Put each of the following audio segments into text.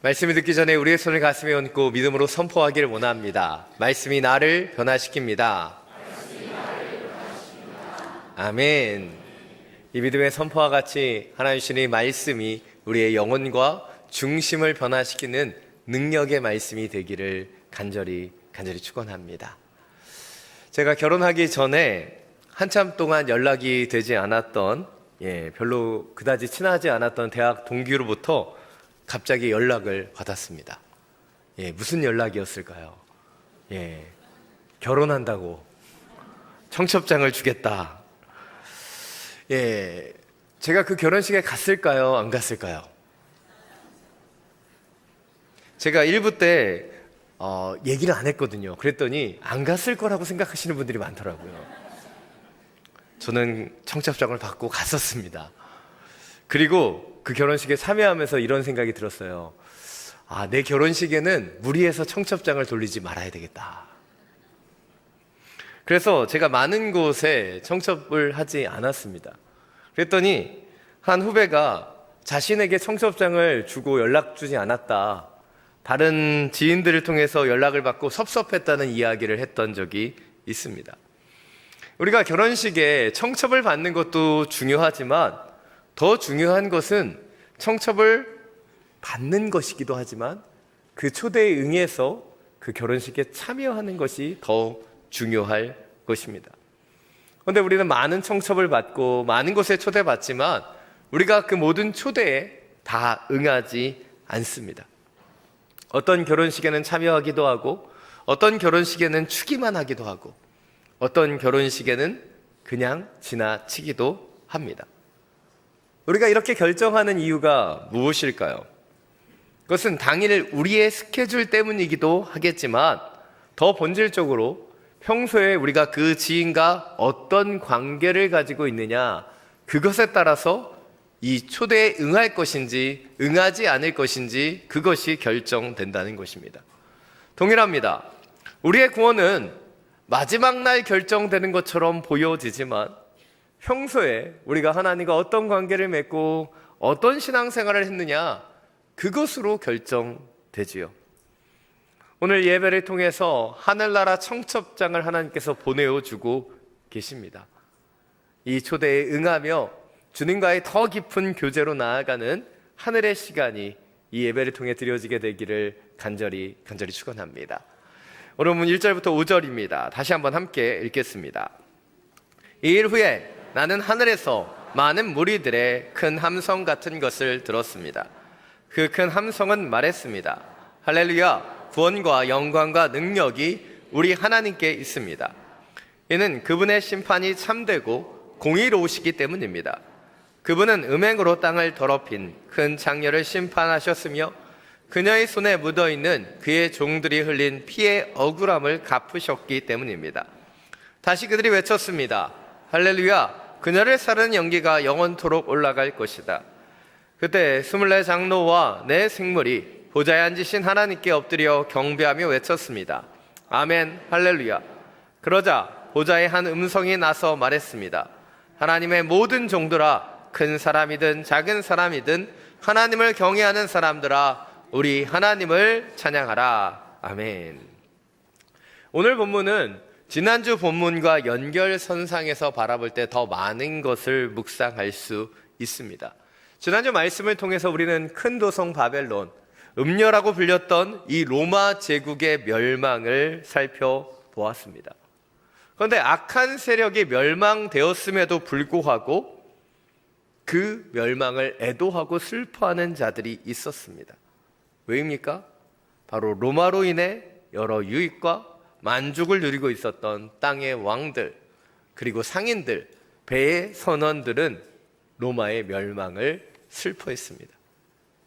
말씀을 듣기 전에 우리의 손을 가슴에 얹고 믿음으로 선포하기를 원합니다. 말씀이 나를 변화시킵니다. 아멘. 이 믿음의 선포와 같이 하나님 주시는 이 말씀이 우리의 영혼과 중심을 변화시키는 능력의 말씀이 되기를 간절히 축원합니다. 제가 결혼하기 전에 한참 동안 연락이 되지 않았던 별로 그다지 친하지 않았던 대학 동기로부터 갑자기 연락을 받았습니다. 무슨 연락이었을까요? 결혼한다고 청첩장을 주겠다. 제가 그 결혼식에 갔을까요? 안 갔을까요? 제가 1부 때 얘기를 안 했거든요. 그랬더니 안 갔을 거라고 생각하시는 분들이 많더라고요. 저는 청첩장을 받고 갔었습니다. 그리고 그 결혼식에 참여하면서 이런 생각이 들었어요. 내 결혼식에는 무리해서 청첩장을 돌리지 말아야 되겠다. 그래서 제가 많은 곳에 청첩을 하지 않았습니다. 그랬더니 한 후배가 자신에게 청첩장을 주고 연락 주지 않았다, 다른 지인들을 통해서 연락을 받고 섭섭했다는 이야기를 했던 적이 있습니다. 우리가 결혼식에 청첩을 받는 것도 중요하지만 더 중요한 것은 청첩을 받는 것이기도 하지만 그 초대에 응해서 그 결혼식에 참여하는 것이 더 중요할 것입니다. 그런데 우리는 많은 청첩을 받고 많은 곳에 초대받지만 우리가 그 모든 초대에 다 응하지 않습니다. 어떤 결혼식에는 참여하기도 하고 어떤 결혼식에는 추기만 하기도 하고 어떤 결혼식에는 그냥 지나치기도 합니다. 우리가 이렇게 결정하는 이유가 무엇일까요? 그것은 당일 우리의 스케줄 때문이기도 하겠지만 더 본질적으로 평소에 우리가 그 지인과 어떤 관계를 가지고 있느냐, 그것에 따라서 이 초대에 응할 것인지 응하지 않을 것인지 그것이 결정된다는 것입니다. 동일합니다. 우리의 구원은 마지막 날 결정되는 것처럼 보여지지만 평소에 우리가 하나님과 어떤 관계를 맺고 어떤 신앙생활을 했느냐, 그것으로 결정되지요. 오늘 예배를 통해서 하늘나라 청첩장을 하나님께서 보내어주고 계십니다. 이 초대에 응하며 주님과의 더 깊은 교제로 나아가는 하늘의 시간이 이 예배를 통해 드려지게 되기를 간절히 축원합니다. 오늘 문 1절부터 5절입니다. 다시 한번 함께 읽겠습니다. 이 일 후에 나는 하늘에서 많은 무리들의 큰 함성 같은 것을 들었습니다. 그 큰 함성은 말했습니다. 할렐루야! 구원과 영광과 능력이 우리 하나님께 있습니다. 이는 그분의 심판이 참되고 공의로우시기 때문입니다. 그분은 음행으로 땅을 더럽힌 큰 장녀를 심판하셨으며 그녀의 손에 묻어있는 그의 종들이 흘린 피의 억울함을 갚으셨기 때문입니다. 다시 그들이 외쳤습니다. 할렐루야! 그녀를 사르는 연기가 영원토록 올라갈 것이다. 그때 24 장로와 네 생물이 보좌에 앉으신 하나님께 엎드려 경배하며 외쳤습니다. 아멘, 할렐루야. 그러자 보좌에 한 음성이 나서 말했습니다. 하나님의 모든 종들아, 큰 사람이든 작은 사람이든 하나님을 경외하는 사람들아, 우리 하나님을 찬양하라. 아멘. 오늘 본문은 지난주 본문과 연결선상에서 바라볼 때 더 많은 것을 묵상할 수 있습니다. 지난주 말씀을 통해서 우리는 큰 도성 바벨론, 음녀라고 불렸던 이 로마 제국의 멸망을 살펴보았습니다. 그런데 악한 세력이 멸망되었음에도 불구하고 그 멸망을 애도하고 슬퍼하는 자들이 있었습니다. 왜입니까? 바로 로마로 인해 여러 유익과 만족을 누리고 있었던 땅의 왕들, 그리고 상인들, 배의 선원들은 로마의 멸망을 슬퍼했습니다.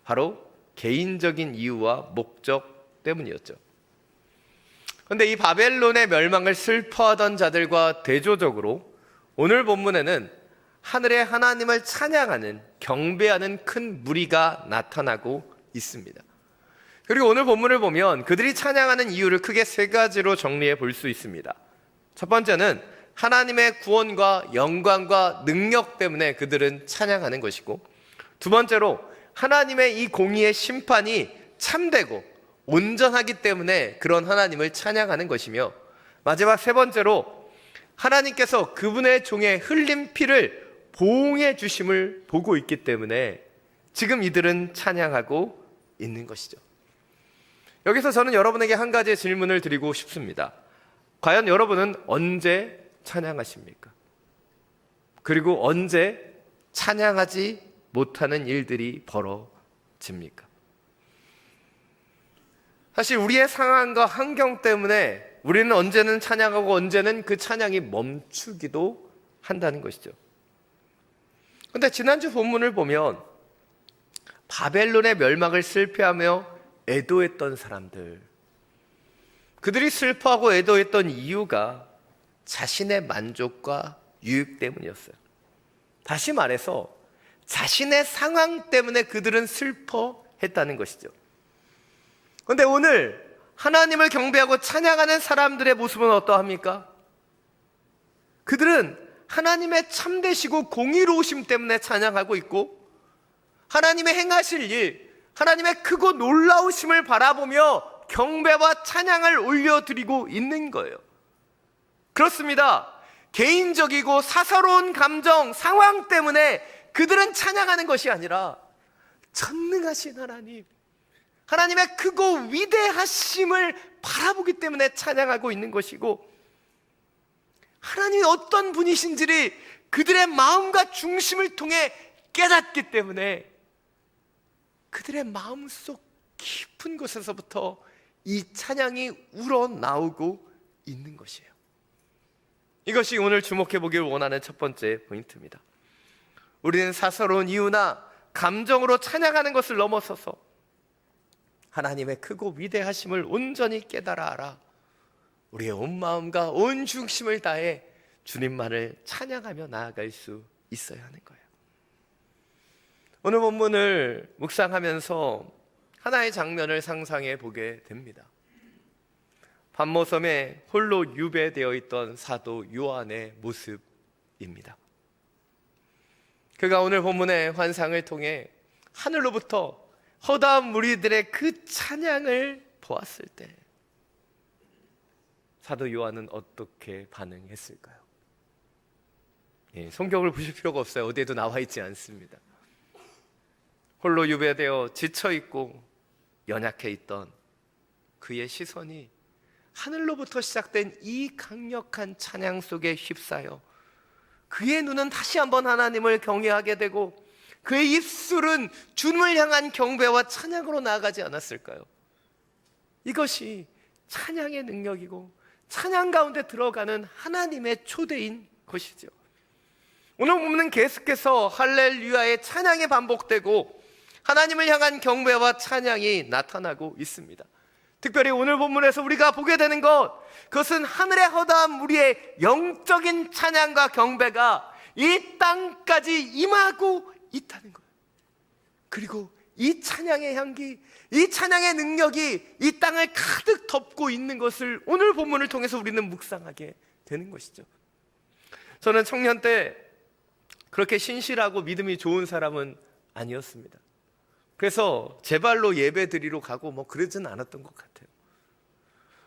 바로 개인적인 이유와 목적 때문이었죠. 그런데 이 바벨론의 멸망을 슬퍼하던 자들과 대조적으로 오늘 본문에는 하늘의 하나님을 찬양하는, 경배하는 큰 무리가 나타나고 있습니다. 그리고 오늘 본문을 보면 그들이 찬양하는 이유를 크게 세 가지로 정리해 볼 수 있습니다. 첫 번째는 하나님의 구원과 영광과 능력 때문에 그들은 찬양하는 것이고, 두 번째로 하나님의 이 공의의 심판이 참되고 온전하기 때문에 그런 하나님을 찬양하는 것이며, 마지막 세 번째로 하나님께서 그분의 종의 흘린 피를 보응해 주심을 보고 있기 때문에 지금 이들은 찬양하고 있는 것이죠. 여기서 저는 여러분에게 한 가지 질문을 드리고 싶습니다. 과연 여러분은 언제 찬양하십니까? 그리고 언제 찬양하지 못하는 일들이 벌어집니까? 사실 우리의 상황과 환경 때문에 우리는 언제는 찬양하고 언제는 그 찬양이 멈추기도 한다는 것이죠. 그런데 지난주 본문을 보면 바벨론의 멸망을 슬퍼하며 애도했던 사람들, 그들이 슬퍼하고 애도했던 이유가 자신의 만족과 유익 때문이었어요. 다시 말해서 자신의 상황 때문에 그들은 슬퍼했다는 것이죠. 그런데 오늘 하나님을 경배하고 찬양하는 사람들의 모습은 어떠합니까? 그들은 하나님의 참되시고 공의로우심 때문에 찬양하고 있고, 하나님의 행하실 일, 하나님의 크고 놀라우심을 바라보며 경배와 찬양을 올려드리고 있는 거예요. 그렇습니다. 개인적이고 사사로운 감정, 상황 때문에 그들은 찬양하는 것이 아니라 전능하신 하나님, 하나님의 크고 위대하심을 바라보기 때문에 찬양하고 있는 것이고, 하나님이 어떤 분이신지를 그들의 마음과 중심을 통해 깨닫기 때문에 그들의 마음속 깊은 곳에서부터 이 찬양이 우러나오고 있는 것이에요. 이것이 오늘 주목해 보길 원하는 첫 번째 포인트입니다. 우리는 사사로운 이유나 감정으로 찬양하는 것을 넘어서서 하나님의 크고 위대하심을 온전히 깨달아 알아 우리의 온 마음과 온 중심을 다해 주님만을 찬양하며 나아갈 수 있어야 하는 거예요. 오늘 본문을 묵상하면서 하나의 장면을 상상해 보게 됩니다. 반모섬에 홀로 유배되어 있던 사도 요한의 모습입니다. 그가 오늘 본문의 환상을 통해 하늘로부터 허다한 무리들의 그 찬양을 보았을 때 사도 요한은 어떻게 반응했을까요? 성경을 보실 필요가 없어요. 어디에도 나와 있지 않습니다. 홀로 유배되어 지쳐있고 연약해 있던 그의 시선이 하늘로부터 시작된 이 강력한 찬양 속에 휩싸여 그의 눈은 다시 한번 하나님을 경외하게 되고 그의 입술은 주님을 향한 경배와 찬양으로 나아가지 않았을까요? 이것이 찬양의 능력이고 찬양 가운데 들어가는 하나님의 초대인 것이죠. 오늘 보면 계속해서 할렐루야의 찬양이 반복되고 하나님을 향한 경배와 찬양이 나타나고 있습니다. 특별히 오늘 본문에서 우리가 보게 되는 그것은 하늘의 허다한 무리의 영적인 찬양과 경배가 이 땅까지 임하고 있다는 거예요. 그리고 이 찬양의 향기, 이 찬양의 능력이 이 땅을 가득 덮고 있는 것을 오늘 본문을 통해서 우리는 묵상하게 되는 것이죠. 저는 청년 때 그렇게 신실하고 믿음이 좋은 사람은 아니었습니다. 그래서 제 발로 예배 드리러 가고 그러진 않았던 것 같아요.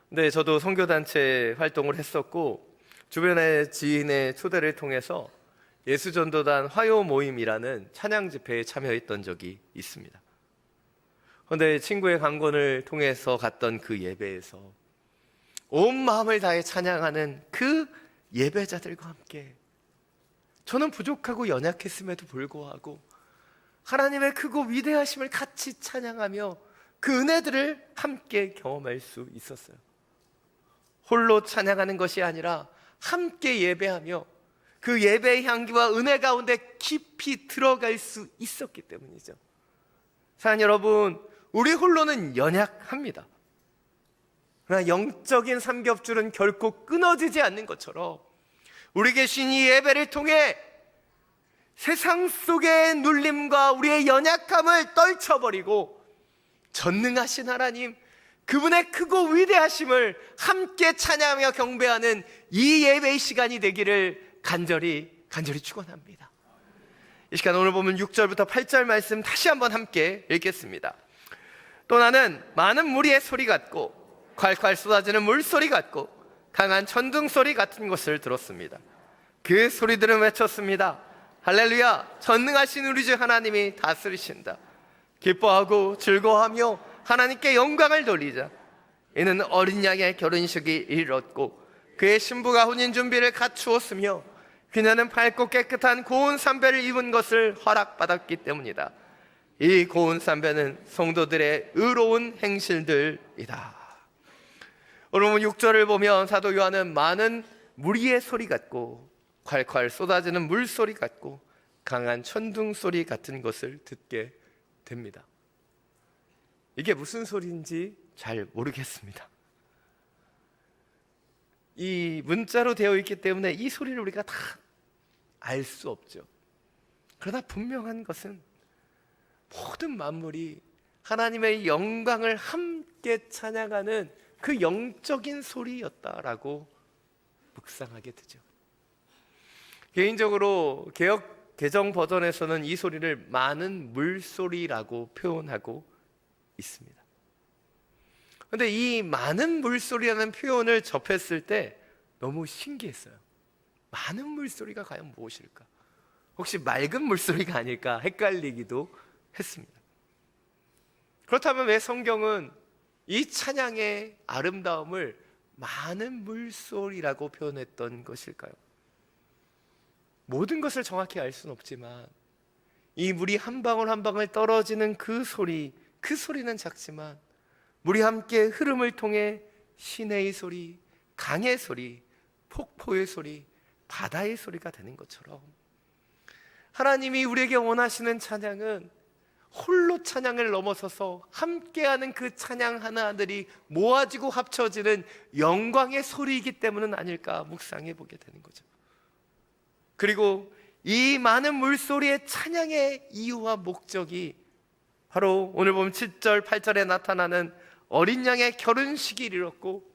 근데 저도 선교단체 활동을 했었고 주변의 지인의 초대를 통해서 예수전도단 화요 모임이라는 찬양 집회에 참여했던 적이 있습니다. 그런데 친구의 강권을 통해서 갔던 그 예배에서 온 마음을 다해 찬양하는 그 예배자들과 함께 저는 부족하고 연약했음에도 불구하고 하나님의 크고 위대하심을 같이 찬양하며 그 은혜들을 함께 경험할 수 있었어요. 홀로 찬양하는 것이 아니라 함께 예배하며 그 예배의 향기와 은혜 가운데 깊이 들어갈 수 있었기 때문이죠. 사랑하는 여러분, 우리 홀로는 연약합니다. 그러나 영적인 삼겹줄은 결코 끊어지지 않는 것처럼 우리에게 주신 이 예배를 통해 세상 속의 눌림과 우리의 연약함을 떨쳐버리고 전능하신 하나님, 그분의 크고 위대하심을 함께 찬양하며 경배하는 이 예배의 시간이 되기를 간절히 축원합니다. 이 시간 오늘 보면 6절부터 8절 말씀 다시 한번 함께 읽겠습니다. 또 나는 많은 무리의 소리 같고 콸콸 쏟아지는 물소리 같고 강한 천둥 소리 같은 것을 들었습니다. 그 소리들은 외쳤습니다. 할렐루야, 전능하신 우리 주 하나님이 다스리신다. 기뻐하고 즐거워하며 하나님께 영광을 돌리자. 이는 어린 양의 결혼식이 이르렀고 그의 신부가 혼인 준비를 갖추었으며 그녀는 밝고 깨끗한 고운 삼배를 입은 것을 허락받았기 때문이다. 이 고운 삼배는 성도들의 의로운 행실들이다. 여러분, 6절을 보면 사도 요한은 많은 무리의 소리 같고 콸콸 쏟아지는 물소리 같고 강한 천둥 소리 같은 것을 듣게 됩니다. 이게 무슨 소리인지 잘 모르겠습니다. 이 문자로 되어 있기 때문에 이 소리를 우리가 다 알 수 없죠. 그러나 분명한 것은 모든 만물이 하나님의 영광을 함께 찬양하는 그 영적인 소리였다라고 묵상하게 되죠. 개인적으로 개역 개정 버전에서는 이 소리를 많은 물소리라고 표현하고 있습니다. 그런데 이 많은 물소리라는 표현을 접했을 때 너무 신기했어요. 많은 물소리가 과연 무엇일까? 혹시 맑은 물소리가 아닐까 헷갈리기도 했습니다. 그렇다면 왜 성경은 이 찬양의 아름다움을 많은 물소리라고 표현했던 것일까요? 모든 것을 정확히 알 수는 없지만 이 물이 한 방울 한 방울 떨어지는 그 소리는 작지만 물이 함께 흐름을 통해 시내의 소리, 강의 소리, 폭포의 소리, 바다의 소리가 되는 것처럼 하나님이 우리에게 원하시는 찬양은 홀로 찬양을 넘어서서 함께하는 그 찬양 하나들이 모아지고 합쳐지는 영광의 소리이기 때문은 아닐까 묵상해 보게 되는 거죠. 그리고 이 많은 물소리의 찬양의 이유와 목적이 바로 오늘 보면 7절, 8절에 나타나는 어린 양의 결혼식이 이르렀고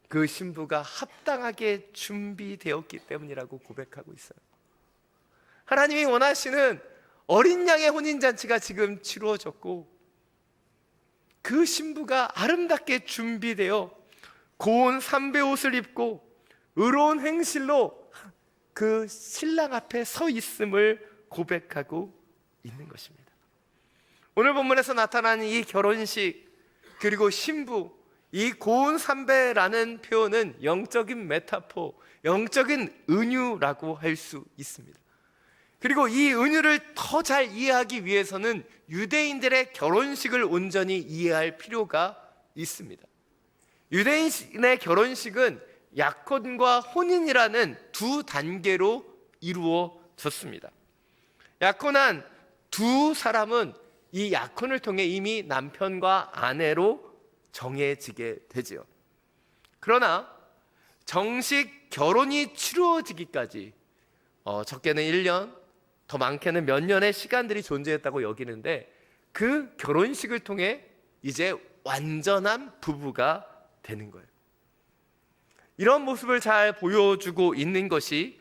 그 신부가 합당하게 준비되었기 때문이라고 고백하고 있어요. 하나님이 원하시는 어린 양의 혼인잔치가 지금 치루어졌고 그 신부가 아름답게 준비되어 고운 삼배 옷을 입고 의로운 행실로 그 신랑 앞에 서 있음을 고백하고 있는 것입니다. 오늘 본문에서 나타나는 이 결혼식 그리고 신부, 이 고운 삼배라는 표현은 영적인 메타포, 영적인 은유라고 할 수 있습니다. 그리고 이 은유를 더 잘 이해하기 위해서는 유대인들의 결혼식을 온전히 이해할 필요가 있습니다. 유대인의 결혼식은 약혼과 혼인이라는 두 단계로 이루어졌습니다. 약혼한 두 사람은 이 약혼을 통해 이미 남편과 아내로 정해지게 되지요. 그러나 정식 결혼이 치루어지기까지 적게는 1년, 더 많게는 몇 년의 시간들이 존재했다고 여기는데 그 결혼식을 통해 이제 완전한 부부가 되는 거예요. 이런 모습을 잘 보여주고 있는 것이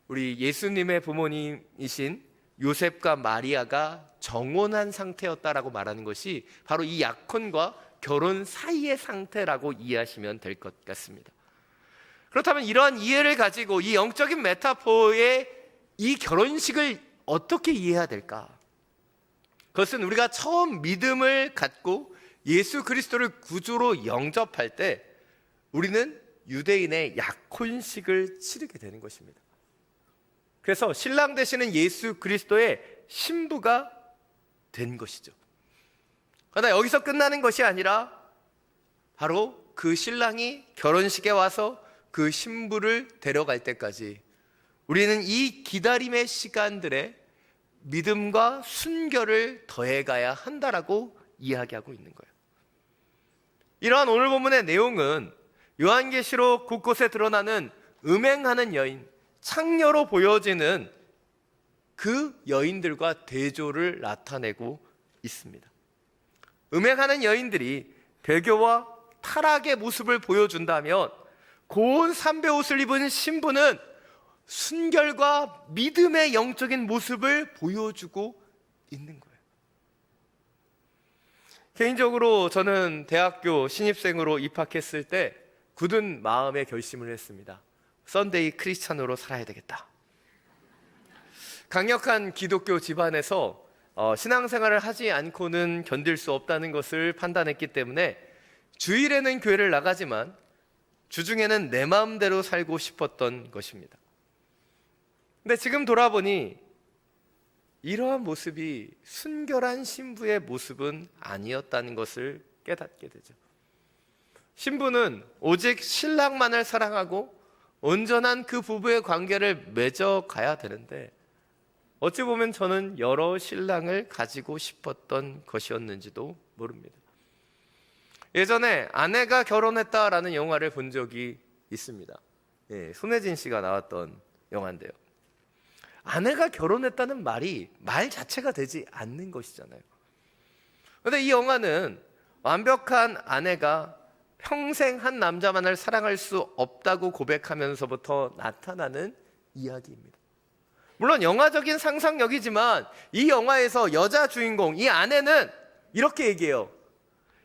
우리 예수님의 부모님이신 요셉과 마리아가 정혼한 상태였다라고 말하는 것이 바로 이 약혼과 결혼 사이의 상태라고 이해하시면 될 것 같습니다. 그렇다면 이러한 이해를 가지고 이 영적인 메타포의 이 결혼식을 어떻게 이해해야 될까? 그것은 우리가 처음 믿음을 갖고 예수 그리스도를 구주로 영접할 때 우리는 유대인의 약혼식을 치르게 되는 것입니다. 그래서 신랑 되시는 예수 그리스도의 신부가 된 것이죠. 그러나 여기서 끝나는 것이 아니라 바로 그 신랑이 결혼식에 와서 그 신부를 데려갈 때까지 우리는 이 기다림의 시간들에 믿음과 순결을 더해가야 한다라고 이야기하고 있는 거예요. 이러한 오늘 본문의 내용은 요한계시록 곳곳에 드러나는 음행하는 여인, 창녀로 보여지는 그 여인들과 대조를 나타내고 있습니다. 음행하는 여인들이 배교와 타락의 모습을 보여준다면 고운 삼배 옷을 입은 신부는 순결과 믿음의 영적인 모습을 보여주고 있는 거예요. 개인적으로 저는 대학교 신입생으로 입학했을 때 굳은 마음의 결심을 했습니다. 썬데이 크리스찬으로 살아야 되겠다. 강력한 기독교 집안에서 신앙생활을 하지 않고는 견딜 수 없다는 것을 판단했기 때문에 주일에는 교회를 나가지만 주중에는 내 마음대로 살고 싶었던 것입니다. 근데 지금 돌아보니 이러한 모습이 순결한 신부의 모습은 아니었다는 것을 깨닫게 되죠. 신부는 오직 신랑만을 사랑하고 온전한 그 부부의 관계를 맺어가야 되는데 어찌 보면 저는 여러 신랑을 가지고 싶었던 것이었는지도 모릅니다. 예전에 아내가 결혼했다라는 영화를 본 적이 있습니다. 손혜진 씨가 나왔던 영화인데요. 아내가 결혼했다는 말 자체가 되지 않는 것이잖아요. 그런데 이 영화는 완벽한 아내가 평생 한 남자만을 사랑할 수 없다고 고백하면서부터 나타나는 이야기입니다. 물론 영화적인 상상력이지만 이 영화에서 여자 주인공, 이 아내는 이렇게 얘기해요.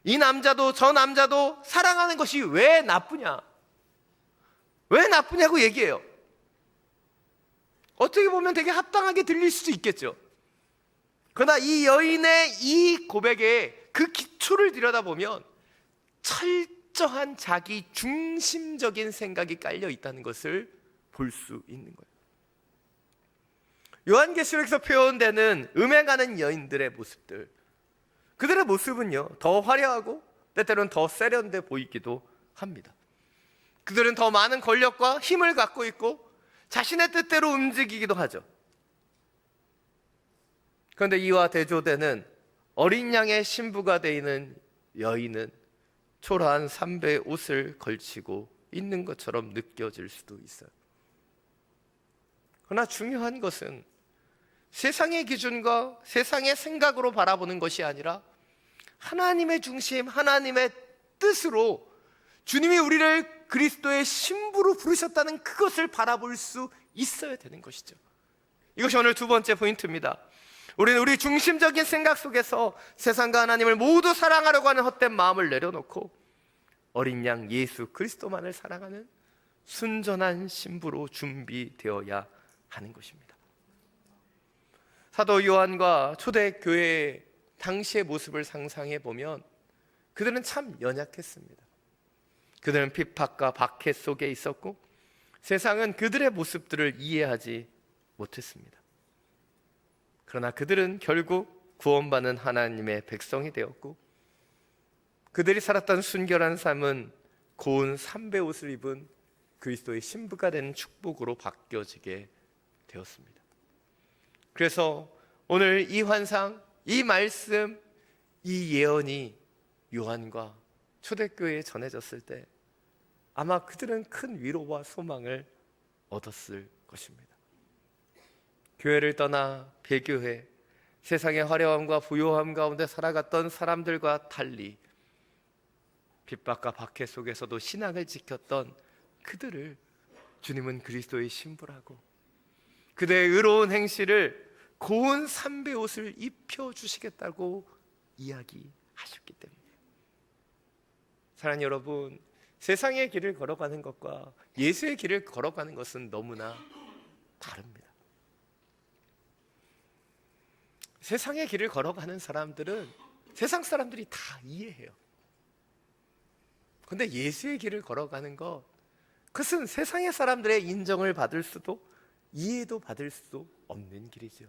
이 남자도 저 남자도 사랑하는 것이 왜 나쁘냐? 왜 나쁘냐고 얘기해요. 어떻게 보면 되게 합당하게 들릴 수도 있겠죠. 그러나 이 여인의 이 고백에 그 기초를 들여다보면 철저한 자기 중심적인 생각이 깔려 있다는 것을 볼 수 있는 거예요. 요한계시록에서 표현되는 음행하는 여인들의 모습들, 그들의 모습은요 더 화려하고 때때로는 더 세련돼 보이기도 합니다. 그들은 더 많은 권력과 힘을 갖고 있고 자신의 뜻대로 움직이기도 하죠. 그런데 이와 대조되는 어린 양의 신부가 되는 여인은 초라한 삼배의 옷을 걸치고 있는 것처럼 느껴질 수도 있어요. 그러나 중요한 것은 세상의 기준과 세상의 생각으로 바라보는 것이 아니라 하나님의 중심, 하나님의 뜻으로 주님이 우리를 그리스도의 신부로 부르셨다는 그것을 바라볼 수 있어야 되는 것이죠. 이것이 오늘 두 번째 포인트입니다. 우리는 우리 중심적인 생각 속에서 세상과 하나님을 모두 사랑하려고 하는 헛된 마음을 내려놓고 어린 양 예수 그리스도만을 사랑하는 순전한 신부로 준비되어야 하는 것입니다. 사도 요한과 초대교회의 당시의 모습을 상상해 보면 그들은 참 연약했습니다. 그들은 핍박과 박해 속에 있었고 세상은 그들의 모습들을 이해하지 못했습니다. 그러나 그들은 결국 구원받는 하나님의 백성이 되었고 그들이 살았던 순결한 삶은 고운 삼배옷을 입은 그리스도의 신부가 되는 축복으로 바뀌어지게 되었습니다. 그래서 오늘 이 환상, 이 말씀, 이 예언이 요한과 초대교회에 전해졌을 때 아마 그들은 큰 위로와 소망을 얻었을 것입니다. 교회를 떠나 배교해 세상의 화려함과 부요함 가운데 살아갔던 사람들과 달리 핍박과 박해 속에서도 신앙을 지켰던 그들을 주님은 그리스도의 신부라고 그들의 의로운 행실을 고운 삼배옷을 입혀주시겠다고 이야기하셨기 때문이에요. 사랑하는 여러분, 세상의 길을 걸어가는 것과 예수의 길을 걸어가는 것은 너무나 다릅니다. 세상의 길을 걸어가는 사람들은 세상 사람들이 다 이해해요. 그런데 예수의 길을 걸어가는 것, 그것은 세상의 사람들의 인정을 받을 수도 이해도 받을 수도 없는 길이죠.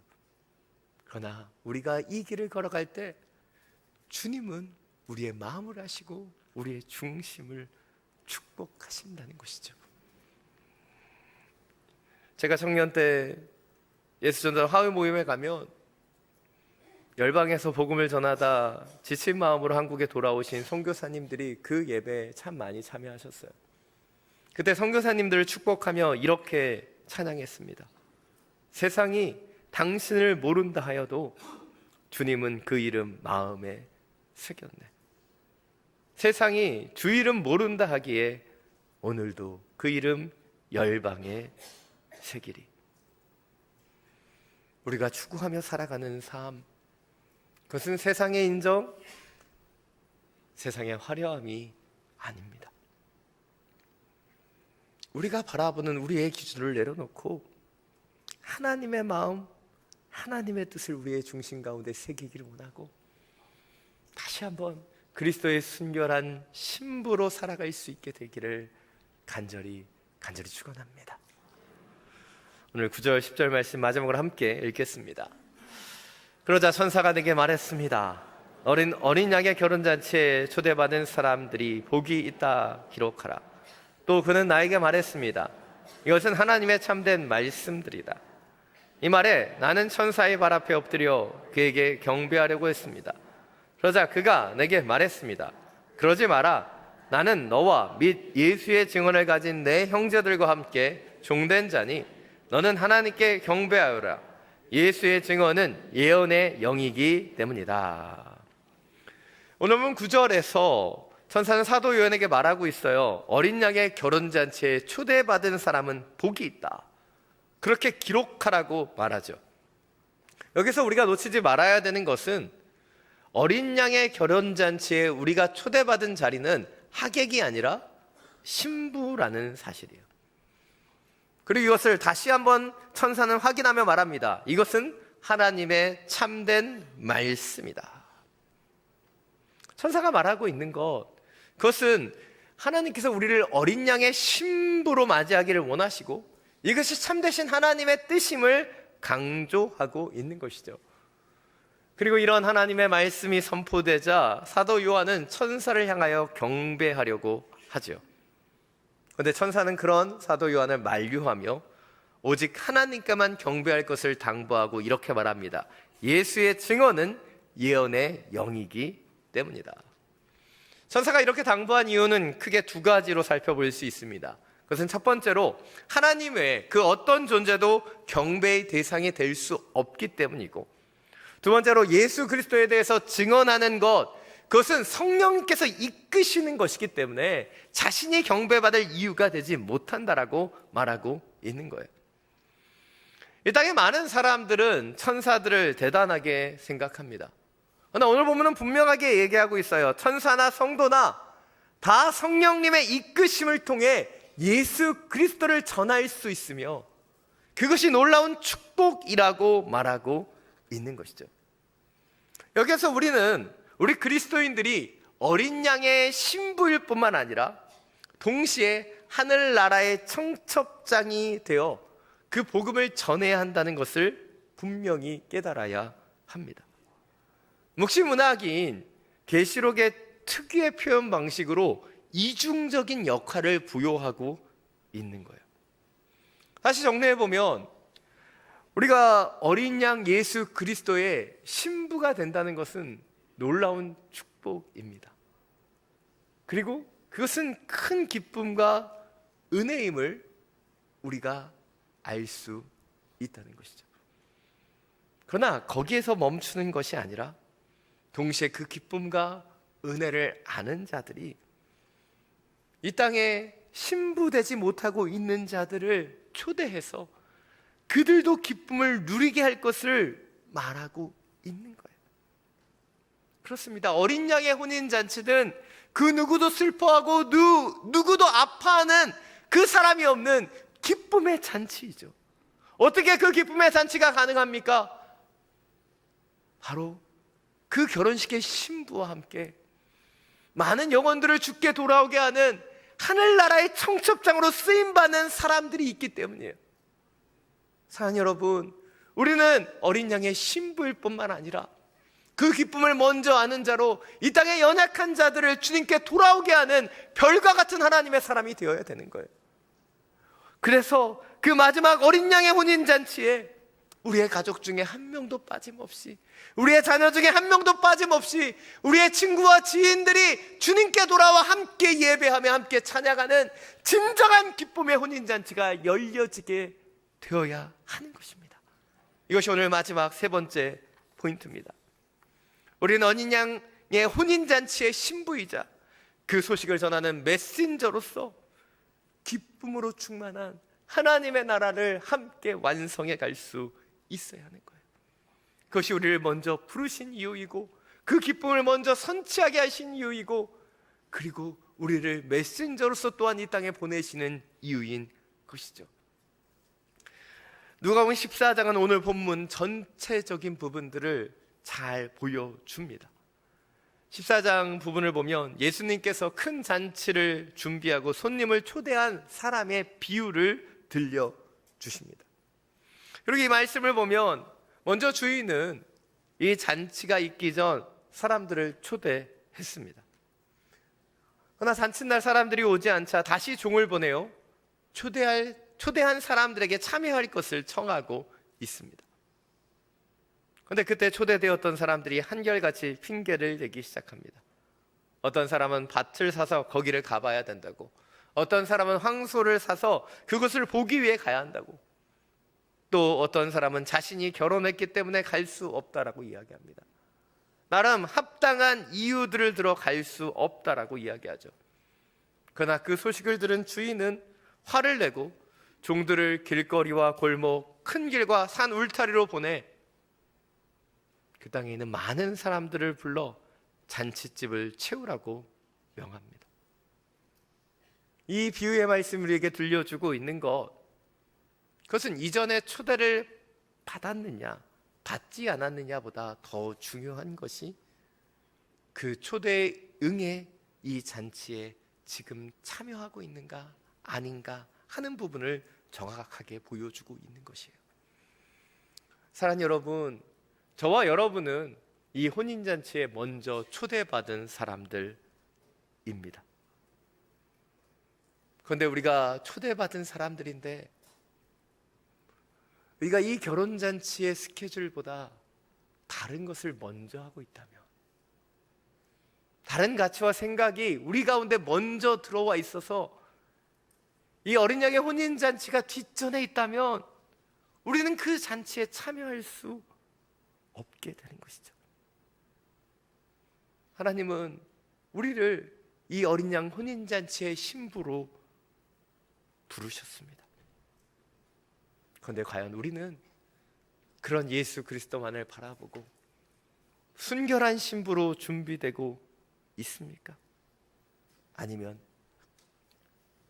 그러나 우리가 이 길을 걸어갈 때 주님은 우리의 마음을 아시고 우리의 중심을 축복하신다는 것이죠. 제가 청년 때 예수전도 화요 모임에 가면 열방에서 복음을 전하다 지친 마음으로 한국에 돌아오신 선교사님들이 그 예배에 참 많이 참여하셨어요. 그때 선교사님들을 축복하며 이렇게 찬양했습니다. 세상이 당신을 모른다 하여도 주님은 그 이름 마음에 새겼네. 세상이 주 이름 모른다 하기에 오늘도 그 이름 열방에 새기리. 우리가 추구하며 살아가는 삶, 그것은 세상의 인정, 세상의 화려함이 아닙니다. 우리가 바라보는 우리의 기준을 내려놓고 하나님의 마음, 하나님의 뜻을 우리의 중심 가운데 새기기를 원하고 다시 한번 그리스도의 순결한 신부로 살아갈 수 있게 되기를 간절히 축원합니다. 오늘 9절 10절 말씀 마지막으로 함께 읽겠습니다. 그러자 천사가 내게 말했습니다. 어린 양의 결혼잔치에 초대받은 사람들이 복이 있다 기록하라. 또 그는 나에게 말했습니다. 이것은 하나님의 참된 말씀들이다. 이 말에 나는 천사의 발 앞에 엎드려 그에게 경배하려고 했습니다. 그러자 그가 내게 말했습니다. 그러지 마라. 나는 너와 및 예수의 증언을 가진 내 형제들과 함께 종된 자니 너는 하나님께 경배하여라. 예수의 증언은 예언의 영이기 때문이다. 오늘 본 9절에서 천사는 사도 요한에게 말하고 있어요. 어린 양의 결혼잔치에 초대받은 사람은 복이 있다. 그렇게 기록하라고 말하죠. 여기서 우리가 놓치지 말아야 되는 것은 어린 양의 결혼잔치에 우리가 초대받은 자리는 하객이 아니라 신부라는 사실이에요. 그리고 이것을 다시 한번 천사는 확인하며 말합니다. 이것은 하나님의 참된 말씀이다. 천사가 말하고 있는 그것은 하나님께서 우리를 어린 양의 신부로 맞이하기를 원하시고 이것이 참되신 하나님의 뜻임을 강조하고 있는 것이죠. 그리고 이런 하나님의 말씀이 선포되자 사도 요한은 천사를 향하여 경배하려고 하죠. 그런데 천사는 그런 사도 요한을 만류하며 오직 하나님께만 경배할 것을 당부하고 이렇게 말합니다. 예수의 증언은 예언의 영이기 때문이다. 천사가 이렇게 당부한 이유는 크게 두 가지로 살펴볼 수 있습니다. 그것은 첫 번째로 하나님 외에 그 어떤 존재도 경배의 대상이 될 수 없기 때문이고, 두 번째로 예수 그리스도에 대해서 증언하는 그것은 성령님께서 이끄시는 것이기 때문에 자신이 경배받을 이유가 되지 못한다라고 말하고 있는 거예요. 이 땅에 많은 사람들은 천사들을 대단하게 생각합니다. 그러나 오늘 보면은 분명하게 얘기하고 있어요. 천사나 성도나 다 성령님의 이끄심을 통해 예수 그리스도를 전할 수 있으며 그것이 놀라운 축복이라고 말하고 있는 것이죠. 여기서 우리 그리스도인들이 어린 양의 신부일 뿐만 아니라 동시에 하늘나라의 청첩장이 되어 그 복음을 전해야 한다는 것을 분명히 깨달아야 합니다. 묵시문학인 계시록의 특유의 표현 방식으로 이중적인 역할을 부여하고 있는 거예요. 다시 정리해보면 우리가 어린 양 예수 그리스도의 신부가 된다는 것은 놀라운 축복입니다. 그리고 그것은 큰 기쁨과 은혜임을 우리가 알 수 있다는 것이죠. 그러나 거기에서 멈추는 것이 아니라 동시에 그 기쁨과 은혜를 아는 자들이 이 땅에 신부되지 못하고 있는 자들을 초대해서 그들도 기쁨을 누리게 할 것을 말하고 있는 거예요. 그렇습니다. 어린 양의 혼인잔치는 그 누구도 슬퍼하고 누구도 아파하는 그 사람이 없는 기쁨의 잔치이죠. 어떻게 그 기쁨의 잔치가 가능합니까? 바로 그 결혼식의 신부와 함께 많은 영혼들을 주께 돌아오게 하는 하늘나라의 청첩장으로 쓰임받는 사람들이 있기 때문이에요. 사랑하는 여러분, 우리는 어린 양의 신부일 뿐만 아니라 그 기쁨을 먼저 아는 자로 이 땅의 연약한 자들을 주님께 돌아오게 하는 별과 같은 하나님의 사람이 되어야 되는 거예요. 그래서 그 마지막 어린 양의 혼인잔치에 우리의 가족 중에 한 명도 빠짐없이, 우리의 자녀 중에 한 명도 빠짐없이 우리의 친구와 지인들이 주님께 돌아와 함께 예배하며 함께 찬양하는 진정한 기쁨의 혼인잔치가 열려지게 되어야 하는 것입니다. 이것이 오늘 마지막 세 번째 포인트입니다. 우리는 어린 양의 혼인잔치의 신부이자 그 소식을 전하는 메신저로서 기쁨으로 충만한 하나님의 나라를 함께 완성해 갈 수 있어야 하는 거예요. 그것이 우리를 먼저 부르신 이유이고 그 기쁨을 먼저 선취하게 하신 이유이고 그리고 우리를 메신저로서 또한 이 땅에 보내시는 이유인 것이죠. 누가복음 14장은 오늘 본문 전체적인 부분들을 잘 보여줍니다. 14장 부분을 보면 예수님께서 큰 잔치를 준비하고 손님을 초대한 사람의 비유를 들려주십니다. 그리고 이 말씀을 보면 먼저 주인은 이 잔치가 있기 전 사람들을 초대했습니다. 그러나 잔칫날 사람들이 오지 않자 다시 종을 보내요. 초대한 사람들에게 참여할 것을 청하고 있습니다. 그런데 그때 초대되었던 사람들이 한결같이 핑계를 대기 시작합니다. 어떤 사람은 밭을 사서 거기를 가봐야 된다고, 어떤 사람은 황소를 사서 그것을 보기 위해 가야 한다고, 또 어떤 사람은 자신이 결혼했기 때문에 갈 수 없다라고 이야기합니다. 나름 합당한 이유들을 들어 갈 수 없다라고 이야기하죠. 그러나 그 소식을 들은 주인은 화를 내고 종들을 길거리와 골목, 큰 길과 산 울타리로 보내 그 땅에 있는 많은 사람들을 불러 잔치집을 채우라고 명합니다. 이 비유의 말씀을 우리에게 들려주고 있는 그것은 이전에 초대를 받았느냐 받지 않았느냐보다 더 중요한 것이 그 초대에 응해 이 잔치에 지금 참여하고 있는가 아닌가 하는 부분을 정확하게 보여주고 있는 것이에요. 사랑하는 여러분, 저와 여러분은 이 혼인잔치에 먼저 초대받은 사람들입니다. 그런데 우리가 초대받은 사람들인데 우리가 이 결혼잔치의 스케줄보다 다른 것을 먼저 하고 있다면, 다른 가치와 생각이 우리 가운데 먼저 들어와 있어서 이 어린 양의 혼인잔치가 뒷전에 있다면 우리는 그 잔치에 참여할 수 없게 되는 것이죠. 하나님은 우리를 이 어린 양 혼인잔치의 신부로 부르셨습니다. 그런데 과연 우리는 그런 예수 그리스도만을 바라보고 순결한 신부로 준비되고 있습니까? 아니면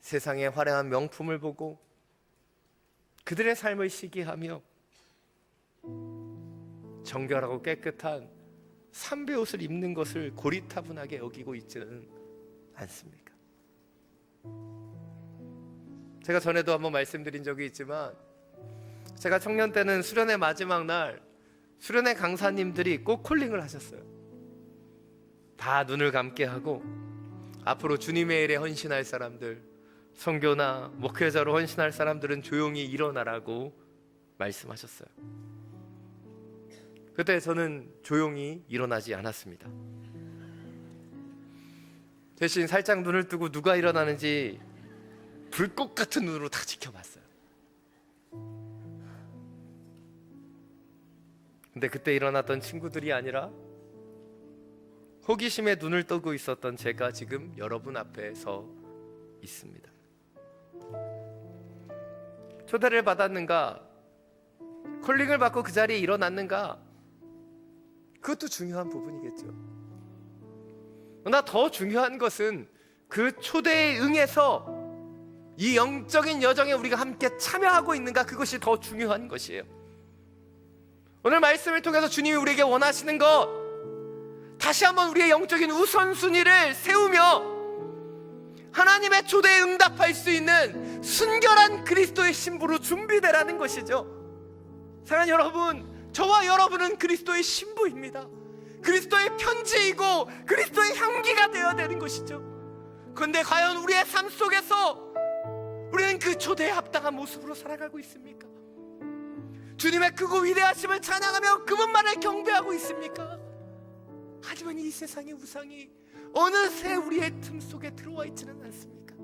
세상의 화려한 명품을 보고 그들의 삶을 시기하며 정결하고 깨끗한 삼배옷을 입는 것을 고리타분하게 여기고 있지는 않습니까? 제가 전에도 한번 말씀드린 적이 있지만, 제가 청년 때는 수련의 마지막 날 수련의 강사님들이 꼭 콜링을 하셨어요. 다 눈을 감게 하고 앞으로 주님의 일에 헌신할 사람들, 선교나 목회자로 헌신할 사람들은 조용히 일어나라고 말씀하셨어요. 그때 저는 조용히 일어나지 않았습니다. 대신 살짝 눈을 뜨고 누가 일어나는지 불꽃 같은 눈으로 다 지켜봤어요. 근데 그때 일어났던 친구들이 아니라 호기심에 눈을 뜨고 있었던 제가 지금 여러분 앞에 서 있습니다. 초대를 받았는가, 콜링을 받고 그 자리에 일어났는가, 그것도 중요한 부분이겠죠. 그러나 더 중요한 것은 그 초대에 응해서 이 영적인 여정에 우리가 함께 참여하고 있는가, 그것이 더 중요한 것이에요. 오늘 말씀을 통해서 주님이 우리에게 원하시는 것, 다시 한번 우리의 영적인 우선순위를 세우며 하나님의 초대에 응답할 수 있는 순결한 그리스도의 신부로 준비되라는 것이죠. 사랑하는 여러분, 저와 여러분은 그리스도의 신부입니다. 그리스도의 편지이고 그리스도의 향기가 되어야 되는 것이죠. 그런데 과연 우리의 삶 속에서 우리는 그 초대에 합당한 모습으로 살아가고 있습니까? 주님의 크고 위대하심을 찬양하며 그분만을 경배하고 있습니까? 하지만 이 세상의 우상이 어느새 우리의 틈 속에 들어와 있지는 않습니까?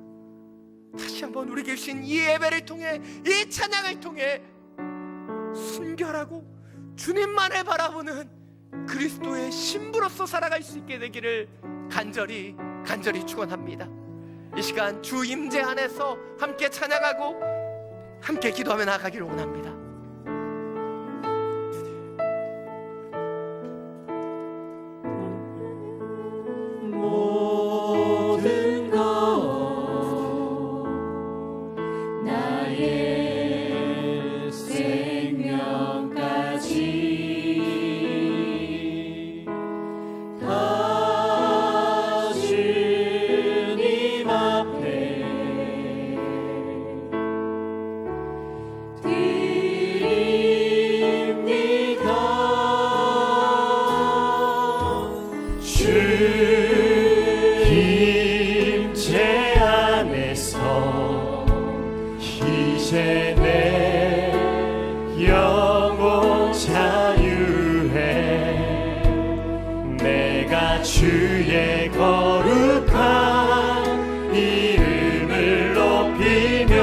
다시 한번 우리에게 주신 이 예배를 통해, 이 찬양을 통해 순결하고 주님만을 바라보는 그리스도의 신부로서 살아갈 수 있게 되기를 간절히 축원합니다. 이 시간 주 임재 안에서 함께 찬양하고 함께 기도하며 나아가기를 원합니다. 모든 이제 내 영혼 자유해. 내가 주의 거룩한 이름을 높이며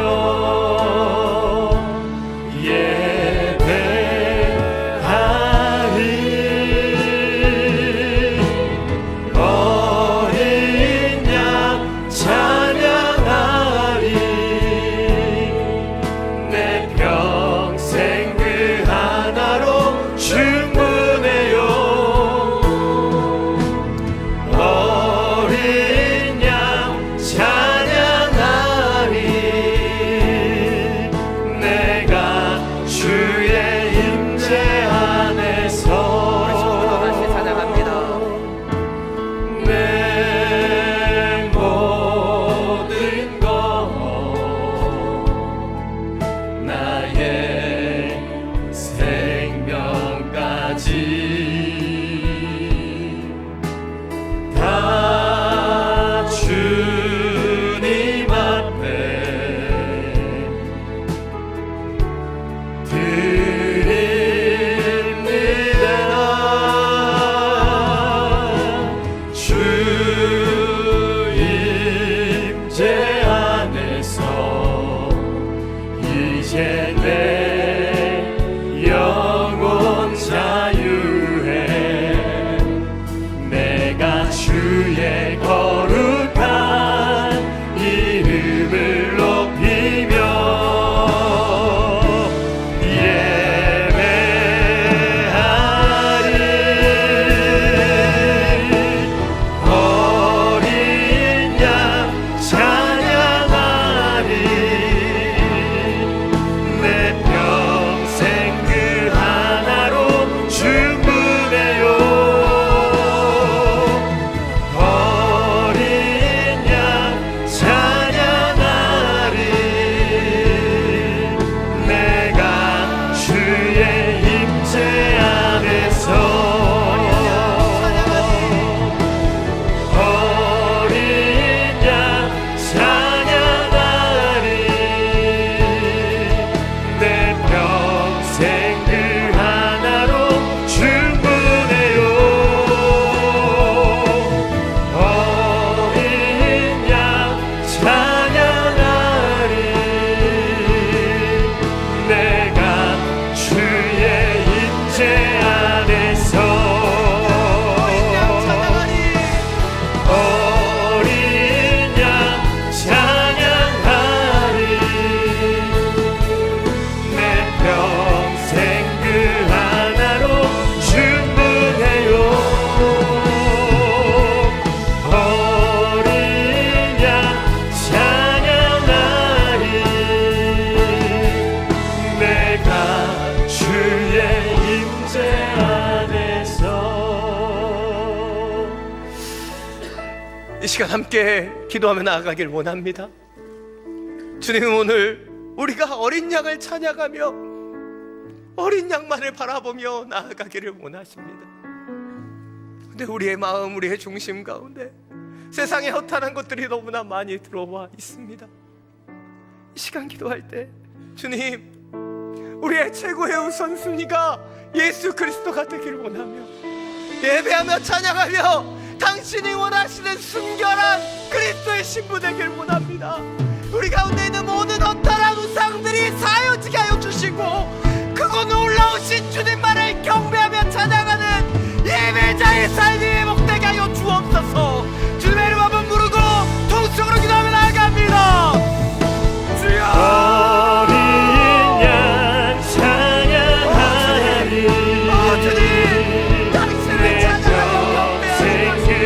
이제 내 영혼 자유해. 내가 주의 거룩한 이름을 높이며 이 시간 함께 기도하며 나아가길 원합니다. 주님, 오늘 우리가 어린 양을 찬양하며 어린 양만을 바라보며 나아가기를 원하십니다. 근데 우리의 마음, 우리의 중심 가운데 세상의 허탄한 것들이 너무나 많이 들어와 있습니다. 이 시간 기도할 때 주님, 우리의 최고의 우선순위가 예수 그리스도가 되길 원하며 예배하며 찬양하며 당신이 원하시는 순결한 그리스도의 신부 되길 원합니다. 우리 가운데 있는 모든 허탄한 우상들이 사여지게 하여 주시고 크고 놀라우신 주님만을 경배하며 찬양하는 예배자의 삶이 회복되게 하여 주옵소서. 주님의 이름 한번 부르고 통성으로 기도하며 나아갑니다. 주여, 어린 양 찬양하리. 주님, 당신을 찬양하며 주의 임재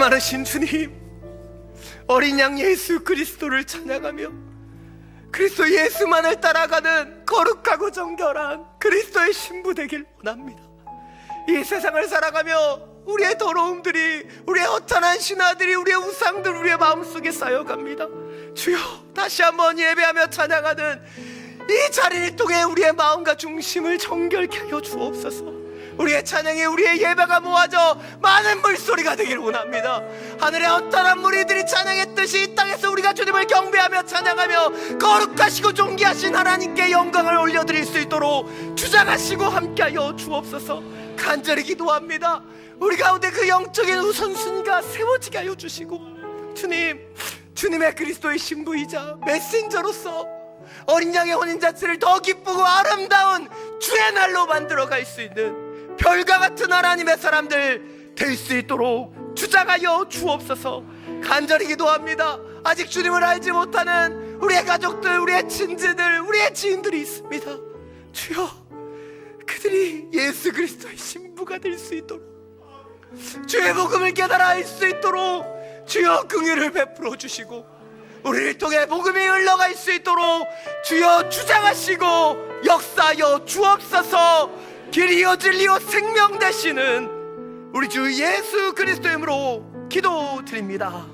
많으신 주님, 어린 양 예수 그리스도를 찬양하며 그리스도 예수만을 따라가는 거룩하고 정결한 그리스도의 신부 되길 원합니다. 이 세상을 살아가며 우리의 더러움들이, 우리의 허탄한 신화들이, 우리의 우상들 우리의 마음속에 쌓여갑니다. 주여, 다시 한번 예배하며 찬양하는 이 자리를 통해 우리의 마음과 중심을 정결케 하여 주옵소서. 우리의 찬양이, 우리의 예배가 모아져 많은 물소리가 되길 원합니다. 하늘의 허탄한 무리들이 찬양했듯이 이 땅에서 우리가 주님을 경배하며 찬양하며 거룩하시고 존귀하신 하나님께 영광을 올려드릴 수 있도록 주장하시고 함께하여 주옵소서. 간절히 기도합니다. 우리 가운데 그 영적인 우선순위가 세워지게 하여 주시고, 주님의 그리스도의 신부이자 메신저로서 어린 양의 혼인잔치를 더 기쁘고 아름다운 주의 날로 만들어갈 수 있는 별과 같은 하나님의 사람들 될 수 있도록 주장하여 주옵소서. 간절히 기도합니다. 아직 주님을 알지 못하는 우리의 가족들, 우리의 친지들, 우리의 지인들이 있습니다. 주여, 그들이 예수 그리스도의 신부가 될 수 있도록, 주의 복음을 깨달아 알 수 있도록 주여 긍휼을 베풀어 주시고, 우리를 통해 복음이 흘러갈 수 있도록 주여 주장하시고 역사하여 주옵소서. 길이요 진리요 생명 되시는 우리 주 예수 그리스도의 이름으로 기도드립니다.